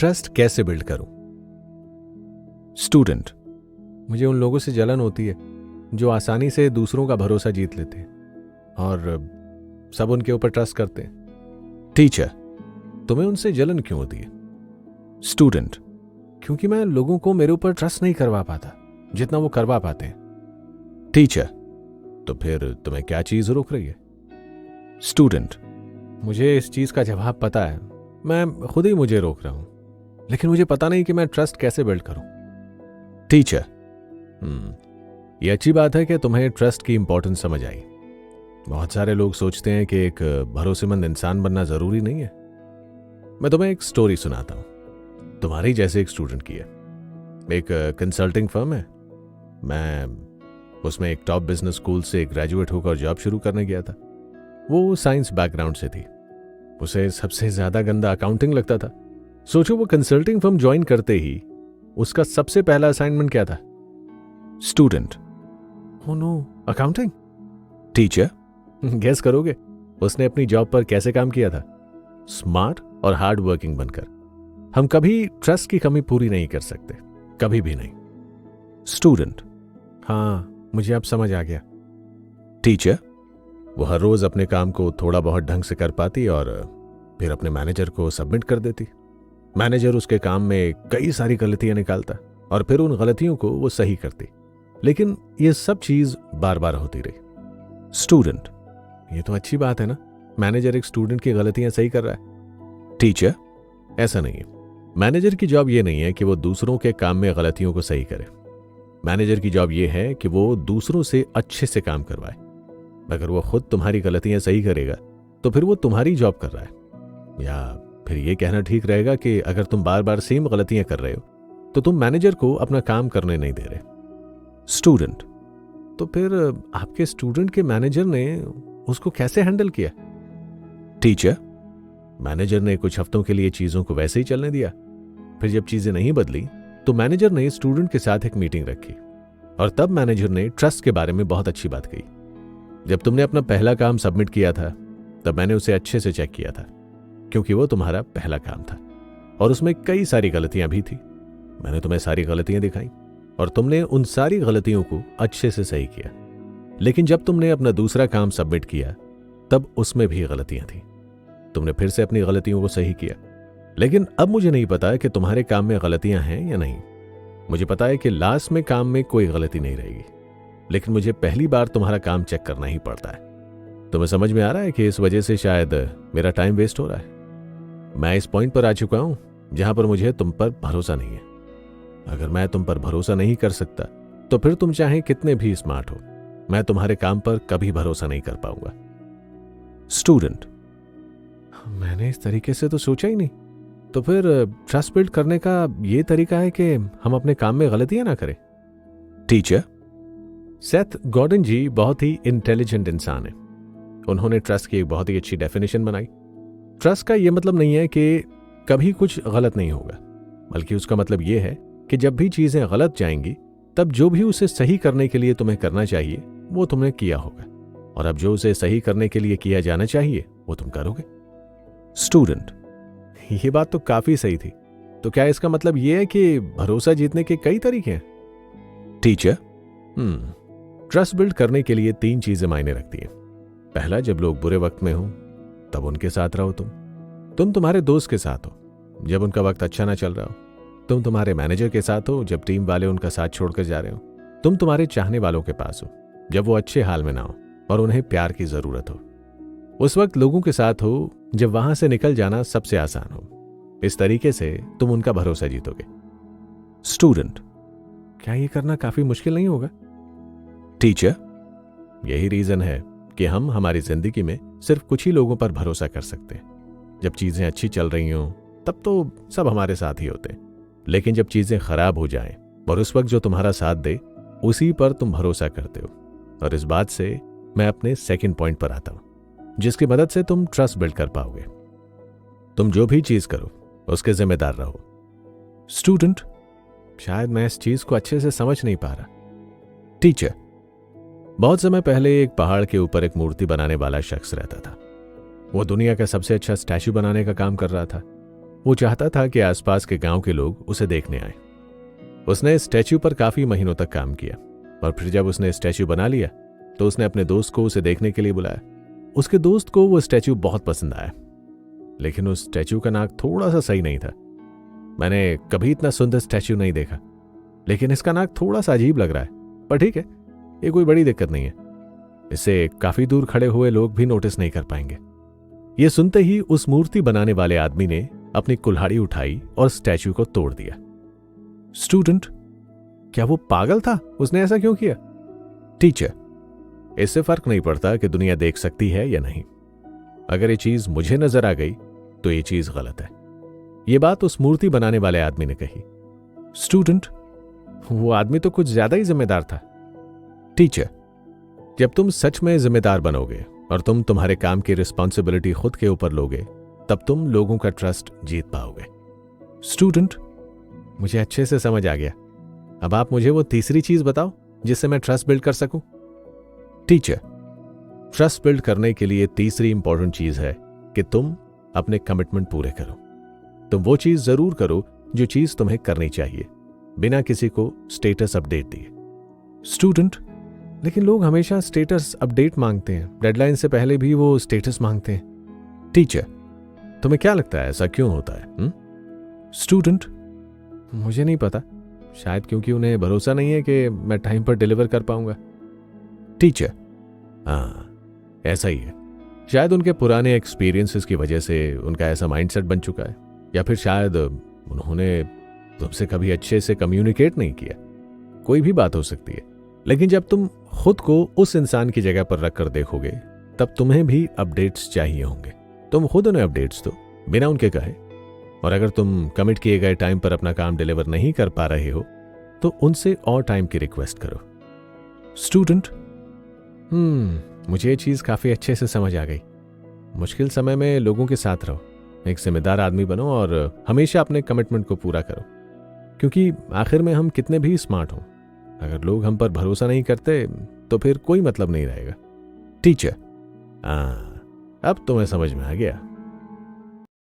Trust कैसे build करूं? Student, मुझे उन लोगों से जलन होती है जो आसानी से दूसरों का भरोसा जीत लेते हैं और सब उनके ऊपर ट्रस्ट करते हैं। टीचर, तुम्हें उनसे जलन क्यों होती है? स्टूडेंट, क्योंकि मैं लोगों को मेरे ऊपर ट्रस्ट नहीं करवा पाता जितना वो करवा पाते हैं। टीचर, तो फिर तुम्हें क्या चीज रोक रही है? स्टूडेंट, मुझे इस चीज का जवाब पता है, मैं खुद ही मुझे रोक रहा हूं, लेकिन मुझे पता नहीं कि मैं ट्रस्ट कैसे बिल्ड करूं। टीचर, ये अच्छी बात है कि तुम्हें ट्रस्ट की इंपॉर्टेंस समझ आई। बहुत सारे लोग सोचते हैं कि एक भरोसेमंद इंसान बनना जरूरी नहीं है। मैं तुम्हें एक स्टोरी सुनाता हूं, तुम्हारी जैसे एक स्टूडेंट की है। एक कंसल्टिंग फर्म है, मैं उसमें एक टॉप बिजनेस स्कूल से ग्रेजुएट होकर जॉब शुरू करने गया था। वो साइंस बैकग्राउंड से थी, उसे सबसे ज्यादा गंदा अकाउंटिंग लगता था। सोचो, वो कंसल्टिंग फर्म ज्वाइन करते ही उसका सबसे पहला असाइनमेंट क्या था? Student, oh no, accounting. Teacher, guess करोगे उसने अपनी जॉब पर कैसे काम किया था? स्मार्ट और हार्ड वर्किंग बनकर। हम कभी ट्रस्ट की कमी पूरी नहीं कर सकते, कभी भी नहीं। स्टूडेंट, हाँ, मुझे अब समझ आ गया। टीचर, वो हर रोज अपने काम को थोड़ा बहुत ढंग से कर पाती और फिर अपने मैनेजर को सबमिट कर देती। मैनेजर उसके काम में कई सारी गलतियां निकालता और फिर उन गलतियों को वो सही करती, लेकिन ये सब चीज बार बार होती रही। स्टूडेंट, ये तो अच्छी बात है ना, मैनेजर एक स्टूडेंट की गलतियां सही कर रहा है। टीचर, ऐसा नहीं है। मैनेजर की जॉब ये नहीं है कि वो दूसरों के काम में गलतियों को सही करे। मैनेजर की जॉब ये है कि वो दूसरों से अच्छे से काम करवाए। अगर वो खुद तुम्हारी गलतियां सही करेगा तो फिर वो तुम्हारी जॉब कर रहा है। या फिर ये कहना ठीक रहेगा कि अगर तुम बार बार सेम गलतियां कर रहे हो तो तुम मैनेजर को अपना काम करने नहीं दे रहे। स्टूडेंट, तो फिर आपके स्टूडेंट के मैनेजर ने उसको कैसे हैंडल किया? टीचर, मैनेजर ने कुछ हफ्तों के लिए चीजों को वैसे ही चलने दिया। फिर जब चीजें नहीं बदली तो मैनेजर ने स्टूडेंट के साथ एक मीटिंग रखी और तब मैनेजर ने ट्रस्ट के बारे में बहुत अच्छी बात कही। जब तुमने अपना पहला काम सबमिट किया था तब मैंने उसे अच्छे से चेक किया था, क्योंकि वो तुम्हारा पहला काम था और उसमें कई सारी गलतियां भी थी। मैंने तुम्हें सारी गलतियां दिखाई और तुमने उन सारी गलतियों को अच्छे से सही किया। लेकिन जब तुमने अपना दूसरा काम सबमिट किया तब उसमें भी गलतियां थी। तुमने फिर से अपनी गलतियों को सही किया, लेकिन अब मुझे नहीं पता कि तुम्हारे काम में गलतियां हैं या नहीं। मुझे पता है कि लास्ट में काम में कोई गलती नहीं रहेगी, लेकिन मुझे पहली बार तुम्हारा काम चेक करना ही पड़ता है। तुम्हें समझ में आ रहा है कि इस वजह से शायद मेरा टाइम वेस्ट हो रहा है। मैं इस पॉइंट पर आ चुका हूं जहां पर मुझे तुम पर भरोसा नहीं है। अगर मैं तुम पर भरोसा नहीं कर सकता तो फिर तुम चाहे कितने भी स्मार्ट हो, मैं तुम्हारे काम पर कभी भरोसा नहीं कर पाऊंगा। स्टूडेंट, मैंने इस तरीके से तो सोचा ही नहीं। तो फिर ट्रस्ट बिल्ड करने का ये तरीका है कि हम अपने काम में गलतियां ना करें। टीचर, सेथ गॉर्डन जी बहुत ही इंटेलिजेंट इंसान है। उन्होंने ट्रस्ट की एक बहुत ही अच्छी डेफिनेशन बनाई। ट्रस्ट का यह मतलब नहीं है कि कभी कुछ गलत नहीं होगा, बल्कि उसका मतलब यह है कि जब भी चीजें गलत जाएंगी तब जो भी उसे सही करने के लिए तुम्हें करना चाहिए वो तुमने किया होगा, और अब जो उसे सही करने के लिए किया जाना चाहिए वो तुम करोगे। स्टूडेंट, ये बात तो काफी सही थी। तो क्या इसका मतलब यह है कि भरोसा जीतने के कई तरीके हैं? टीचर, ट्रस्ट बिल्ड करने के लिए 3 चीजें मायने रखती हैं। पहला, जब लोग बुरे वक्त में हो तब उनके साथ रहो। तुम तुम्हारे दोस्त के साथ हो जब उनका वक्त अच्छा ना चल रहा हो। तुम तुम्हारे मैनेजर के साथ हो जब टीम वाले उनका साथ छोड़कर जा रहे हो। तुम तुम्हारे चाहने वालों के पास हो जब वो अच्छे हाल में ना हो और उन्हें प्यार की जरूरत हो। उस वक्त लोगों के साथ हो जब वहां से निकल जाना सबसे आसान हो। इस तरीके से तुम उनका भरोसा जीतोगे। स्टूडेंट, क्या ये करना काफी मुश्किल नहीं होगा? टीचर, यही रीजन है कि हम हमारी जिंदगी में सिर्फ कुछ ही लोगों पर भरोसा कर सकते हैं। जब चीजें अच्छी चल रही हों तब तो सब हमारे साथ ही होते हैं, लेकिन जब चीजें खराब हो जाएं और उस वक्त जो तुम्हारा साथ दे उसी पर तुम भरोसा करते हो। और इस बात से मैं अपने सेकंड पॉइंट पर आता हूं, जिसकी मदद से तुम ट्रस्ट बिल्ड कर पाओगे। तुम जो भी चीज करो उसके जिम्मेदार रहो। स्टूडेंट, शायद मैं इस चीज को अच्छे से समझ नहीं पा रहा। टीचर, बहुत समय पहले एक पहाड़ के ऊपर एक मूर्ति बनाने वाला शख्स रहता था। वो दुनिया का सबसे अच्छा स्टैचू बनाने का काम कर रहा था। वो चाहता था कि आसपास के गांव के लोग उसे देखने आए। उसने स्टैच्यू पर काफी महीनों तक काम किया और फिर जब उसने स्टैच्यू बना लिया तो उसने अपने दोस्त को उसे देखने के लिए बुलाया। उसके दोस्त को वो स्टैच्यू बहुत पसंद आया, लेकिन उस स्टैच्यू का नाक थोड़ा सा सही नहीं था। मैंने कभी इतना सुंदर स्टैच्यू नहीं देखा, लेकिन इसका नाक थोड़ा सा अजीब लग रहा है, पर ठीक है, ये कोई बड़ी दिक्कत नहीं है। इसे काफी दूर खड़े हुए लोग भी नोटिस नहीं कर पाएंगे। ये सुनते ही उस मूर्ति बनाने वाले आदमी ने अपनी कुल्हाड़ी उठाई और स्टैच्यू को तोड़ दिया। स्टूडेंट, क्या वो पागल था? उसने ऐसा क्यों किया? टीचर, इससे फर्क नहीं पड़ता कि दुनिया देख सकती है या नहीं। अगर ये चीज मुझे नजर आ गई तो ये चीज गलत है। ये बात उस मूर्ति बनाने वाले आदमी ने कही। स्टूडेंट, वो आदमी तो कुछ ज्यादा ही जिम्मेदार था। टीचर, जब तुम सच में जिम्मेदार बनोगे और तुम तुम्हारे काम की रिस्पॉन्सिबिलिटी खुद के ऊपर लोगे, तब तुम लोगों का ट्रस्ट जीत पाओगे। स्टूडेंट, मुझे अच्छे से समझ आ गया। अब आप मुझे वो तीसरी चीज बताओ जिससे मैं ट्रस्ट बिल्ड कर सकूं। टीचर, ट्रस्ट बिल्ड करने के लिए तीसरी इंपॉर्टेंट चीज है कि तुम अपने कमिटमेंट पूरे करो। तुम वो चीज जरूर करो जो चीज तुम्हें करनी चाहिए, बिना किसी को स्टेटस अपडेट दिए। स्टूडेंट, लेकिन लोग हमेशा स्टेटस अपडेट मांगते हैं, डेडलाइन से पहले भी वो स्टेटस मांगते हैं। टीचर, तुम्हें क्या लगता है ऐसा क्यों होता है? स्टूडेंट, मुझे नहीं पता, शायद क्योंकि उन्हें भरोसा नहीं है कि मैं टाइम पर डिलीवर कर पाऊंगा। टीचर, हाँ, ऐसा ही है। शायद उनके पुराने एक्सपीरियंसेस की वजह से उनका ऐसा माइंडसेट बन चुका है, या फिर शायद उन्होंने तुमसे कभी अच्छे से कम्युनिकेट नहीं किया। कोई भी बात हो सकती है, लेकिन जब तुम खुद को उस इंसान की जगह पर रखकर देखोगे, तब तुम्हें भी अपडेट्स चाहिए होंगे। तुम खुद उन्हें अपडेट्स दो बिना उनके कहे, और अगर तुम कमिट किए गए टाइम पर अपना काम डिलीवर नहीं कर पा रहे हो तो उनसे और टाइम की रिक्वेस्ट करो। स्टूडेंट, मुझे ये चीज काफी अच्छे से समझ आ गई। मुश्किल समय में लोगों के साथ रहो, एक जिम्मेदार आदमी बनो और हमेशा अपने कमिटमेंट को पूरा करो, क्योंकि आखिर में हम कितने भी स्मार्ट हों, अगर लोग हम पर भरोसा नहीं करते तो फिर कोई मतलब नहीं रहेगा। टीचर, अब तुम्हें समझ में आ गया।